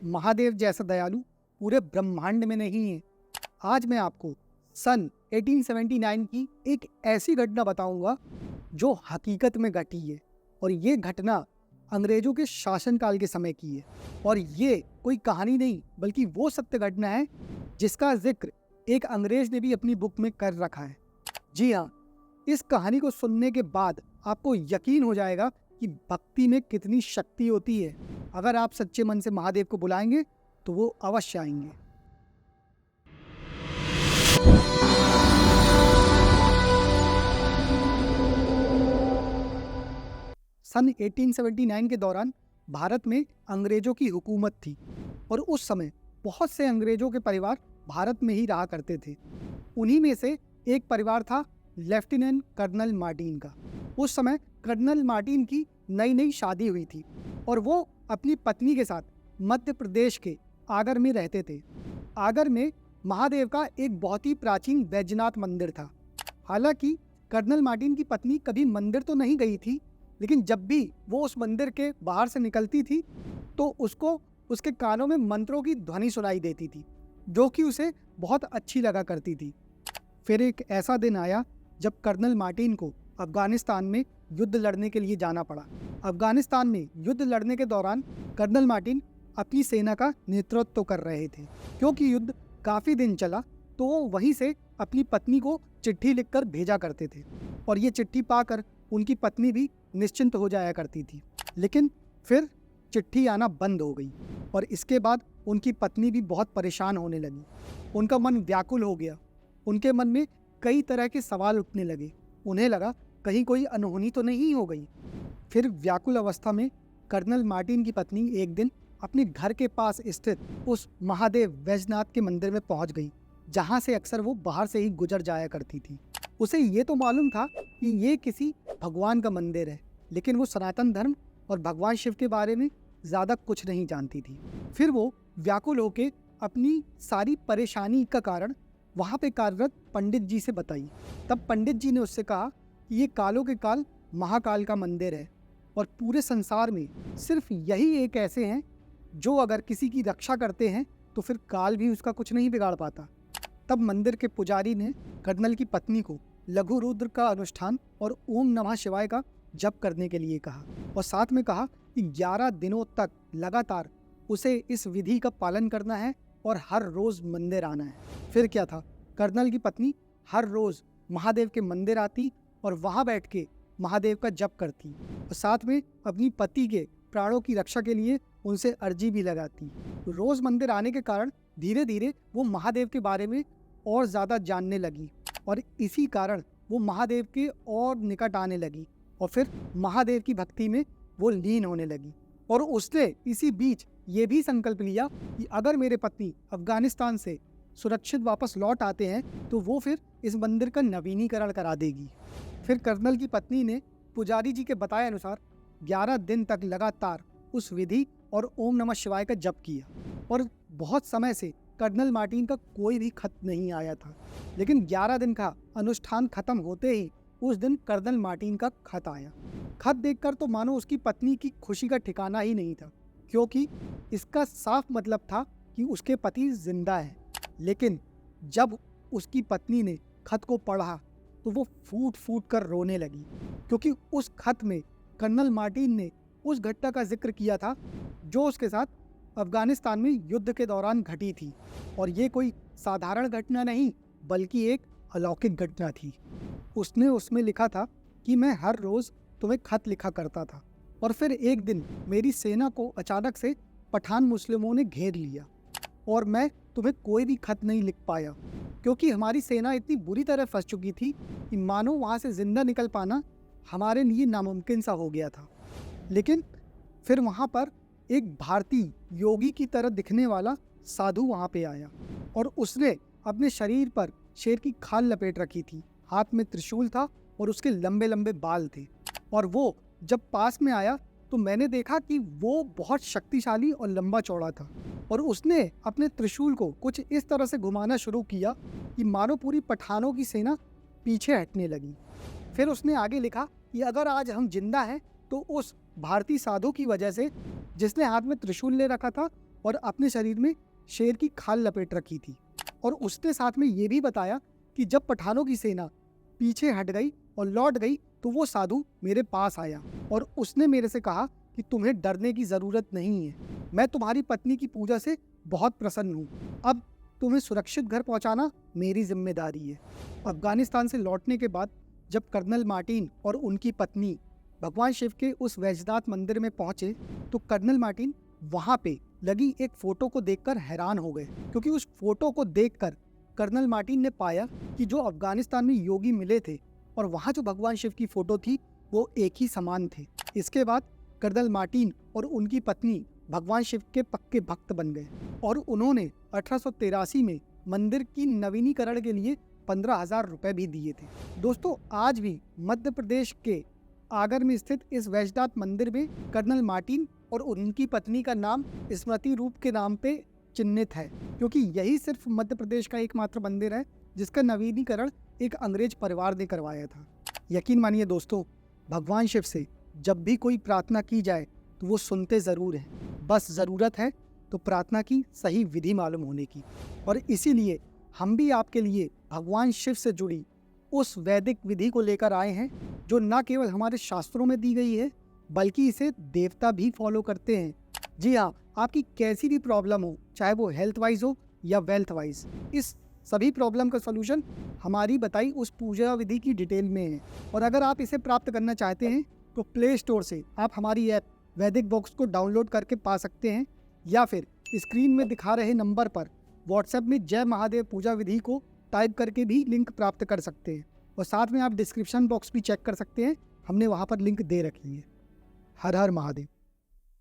महादेव जैसा दयालु पूरे ब्रह्मांड में नहीं है। आज मैं आपको सन 1879 की एक ऐसी घटना बताऊंगा जो हकीकत में घटी है, और ये घटना अंग्रेजों के शासनकाल के समय की है। और ये कोई कहानी नहीं बल्कि वो सत्य घटना है जिसका जिक्र एक अंग्रेज ने भी अपनी बुक में कर रखा है। जी हाँ, इस कहानी को सुनने के बाद आपको यकीन हो जाएगा कि भक्ति में कितनी शक्ति होती है। अगर आप सच्चे मन से महादेव को बुलाएंगे तो वो अवश्य आएंगे। सन 1879 के दौरान भारत में अंग्रेजों की हुकूमत थी और उस समय बहुत से अंग्रेजों के परिवार भारत में ही रहा करते थे। उन्हीं में से एक परिवार था लेफ्टिनेंट कर्नल मार्टिन का। उस समय कर्नल मार्टिन की नई नई शादी हुई थी और वो अपनी पत्नी के साथ मध्य प्रदेश के आगर में रहते थे। आगर में महादेव का एक बहुत ही प्राचीन वैद्यनाथ मंदिर था। हालांकि कर्नल मार्टिन की पत्नी कभी मंदिर तो नहीं गई थी, लेकिन जब भी वो उस मंदिर के बाहर से निकलती थी तो उसको उसके कानों में मंत्रों की ध्वनि सुनाई देती थी, जो कि उसे बहुत अच्छी लगा करती थी। फिर एक ऐसा दिन आया जब कर्नल मार्टिन को अफगानिस्तान में युद्ध लड़ने के लिए जाना पड़ा। अफगानिस्तान में युद्ध लड़ने के दौरान कर्नल मार्टिन अपनी सेना का नेतृत्व कर रहे थे। क्योंकि युद्ध काफ़ी दिन चला तो वो वहीं से अपनी पत्नी को चिट्ठी लिखकर भेजा करते थे, और ये चिट्ठी पाकर उनकी पत्नी भी निश्चिंत हो जाया करती थी। लेकिन फिर चिट्ठी आना बंद हो गई और इसके बाद उनकी पत्नी भी बहुत परेशान होने लगी। उनका मन व्याकुल हो गया। उनके मन में कई तरह के सवाल उठने लगे। उन्हें लगा कहीं कोई अनहोनी तो नहीं हो गई। फिर व्याकुल अवस्था में कर्नल मार्टिन की पत्नी एक दिन अपने घर के पास स्थित उस महादेव वैद्यनाथ के मंदिर में पहुंच गई, जहां से अक्सर वो बाहर से ही गुजर जाया करती थी। उसे ये तो मालूम था कि ये किसी भगवान का मंदिर है, लेकिन वो सनातन धर्म और भगवान शिव के बारे में ज़्यादा कुछ नहीं जानती थी। फिर वो व्याकुल होकर अपनी सारी परेशानी का कारण वहाँ पे कार्यरत पंडित जी से बताई। तब पंडित जी ने उससे कहा कि ये कालों के काल महाकाल का मंदिर है और पूरे संसार में सिर्फ यही एक ऐसे हैं जो अगर किसी की रक्षा करते हैं तो फिर काल भी उसका कुछ नहीं बिगाड़ पाता। तब मंदिर के पुजारी ने कर्नल की पत्नी को लघु रुद्र का अनुष्ठान और ओम नमः शिवाय का जप करने के लिए कहा, और साथ में कहा कि 11 दिनों तक लगातार उसे इस विधि का पालन करना है और हर रोज़ मंदिर आना है। फिर क्या था, कर्नल की पत्नी हर रोज़ महादेव के मंदिर आती और वहाँ बैठ के महादेव का जप करती और साथ में अपनी पति के प्राणों की रक्षा के लिए उनसे अर्जी भी लगाती। रोज़ मंदिर आने के कारण धीरे धीरे वो महादेव के बारे में और ज़्यादा जानने लगी और इसी कारण वो महादेव के और निकट आने लगी और फिर महादेव की भक्ति में वो लीन होने लगी। और उसने इसी बीच ये भी संकल्प लिया कि अगर मेरे पत्नी अफगानिस्तान से सुरक्षित वापस लौट आते हैं तो वो फिर इस मंदिर का नवीनीकरण करा देगी। फिर कर्नल की पत्नी ने पुजारी जी के बताए अनुसार 11 दिन तक लगातार उस विधि और ओम नमः शिवाय का जप किया, और बहुत समय से कर्नल मार्टिन का कोई भी खत नहीं आया था। लेकिन 11 दिन का अनुष्ठान खत्म होते ही उस दिन कर्नल मार्टिन का खत आया। खत देखकर तो मानो उसकी पत्नी की खुशी का ठिकाना ही नहीं था, क्योंकि इसका साफ मतलब था कि उसके पति जिंदा है। लेकिन जब उसकी पत्नी ने खत को पढ़ा तो वो फूट फूट कर रोने लगी, क्योंकि उस खत में कर्नल मार्टिन ने उस घटना का जिक्र किया था जो उसके साथ अफगानिस्तान में युद्ध के दौरान घटी थी, और ये कोई साधारण घटना नहीं बल्कि एक अलौकिक घटना थी। उसने उसमें लिखा था कि मैं हर रोज़ तुम्हें खत लिखा करता था, और फिर एक दिन मेरी सेना को अचानक से पठान मुस्लिमों ने घेर लिया और मैं तुम्हें कोई भी खत नहीं लिख पाया, क्योंकि हमारी सेना इतनी बुरी तरह फंस चुकी थी कि मानो वहाँ से जिंदा निकल पाना हमारे लिए नामुमकिन सा हो गया था। लेकिन फिर वहाँ पर एक भारतीय योगी की तरह दिखने वाला साधु वहाँ पे आया और उसने अपने शरीर पर शेर की खाल लपेट रखी थी, हाथ में त्रिशूल था और उसके लंबे लंबे बाल थे। और वो जब पास में आया तो मैंने देखा कि वो बहुत शक्तिशाली और लंबा चौड़ा था, और उसने अपने त्रिशूल को कुछ इस तरह से घुमाना शुरू किया कि मानो पूरी पठानों की सेना पीछे हटने लगी। फिर उसने आगे लिखा कि अगर आज हम जिंदा हैं तो उस भारतीय साधु की वजह से, जिसने हाथ में त्रिशूल ले रखा था और अपने शरीर में शेर की खाल लपेट रखी थी। और उसने साथ में ये भी बताया कि जब पठानों की सेना पीछे हट गई और लौट गई तो वो साधु मेरे पास आया और उसने मेरे से कहा कि तुम्हें डरने की ज़रूरत नहीं है, मैं तुम्हारी पत्नी की पूजा से बहुत प्रसन्न हूँ, अब तुम्हें सुरक्षित घर पहुँचाना मेरी जिम्मेदारी है। अफगानिस्तान से लौटने के बाद जब कर्नल मार्टिन और उनकी पत्नी भगवान शिव के उस वैजनाथ मंदिर में पहुंचे तो कर्नल मार्टिन वहां पे लगी एक फोटो को देखकर हैरान हो गए, क्योंकि उस फोटो को देखकर कर्नल मार्टिन ने पाया कि जो अफगानिस्तान में योगी मिले थे और वहां जो भगवान शिव की फोटो थी वो एक ही समान थे। इसके बाद कर्नल मार्टिन और उनकी पत्नी भगवान शिव के पक्के भक्त बन गए और उन्होंने 1883 में मंदिर की नवीनीकरण के लिए 15,000 रुपए भी दिए थे। दोस्तों, आज भी मध्य प्रदेश के आगर में स्थित इस वैजनाथ मंदिर में कर्नल मार्टिन और उनकी पत्नी का नाम स्मृति रूप के नाम पे चिन्हित है, क्योंकि यही सिर्फ मध्य प्रदेश का एकमात्र मंदिर है जिसका नवीनीकरण एक अंग्रेज परिवार ने करवाया था। यकीन मानिए दोस्तों, भगवान शिव से जब भी कोई प्रार्थना की जाए तो वो सुनते ज़रूर हैं, बस ज़रूरत है तो प्रार्थना की सही विधि मालूम होने की। और इसीलिए हम भी आपके लिए भगवान शिव से जुड़ी उस वैदिक विधि को लेकर आए हैं जो न केवल हमारे शास्त्रों में दी गई है बल्कि इसे देवता भी फॉलो करते हैं। जी हाँ, आपकी कैसी भी प्रॉब्लम हो, चाहे वो हेल्थ वाइज हो या वेल्थ वाइज, इस सभी प्रॉब्लम का सलूशन हमारी बताई उस पूजा विधि की डिटेल में है। और अगर आप इसे प्राप्त करना चाहते हैं तो प्ले स्टोर से आप हमारी ऐप वैदिक बॉक्स को डाउनलोड करके पा सकते हैं, या फिर स्क्रीन में दिखा रहे नंबर पर व्हाट्सएप में जय महादेव पूजा विधि को टाइप करके भी लिंक प्राप्त कर सकते हैं। और साथ में आप डिस्क्रिप्शन बॉक्स भी चेक कर सकते हैं, हमने वहाँ पर लिंक दे रखी है। हर हर महादेव।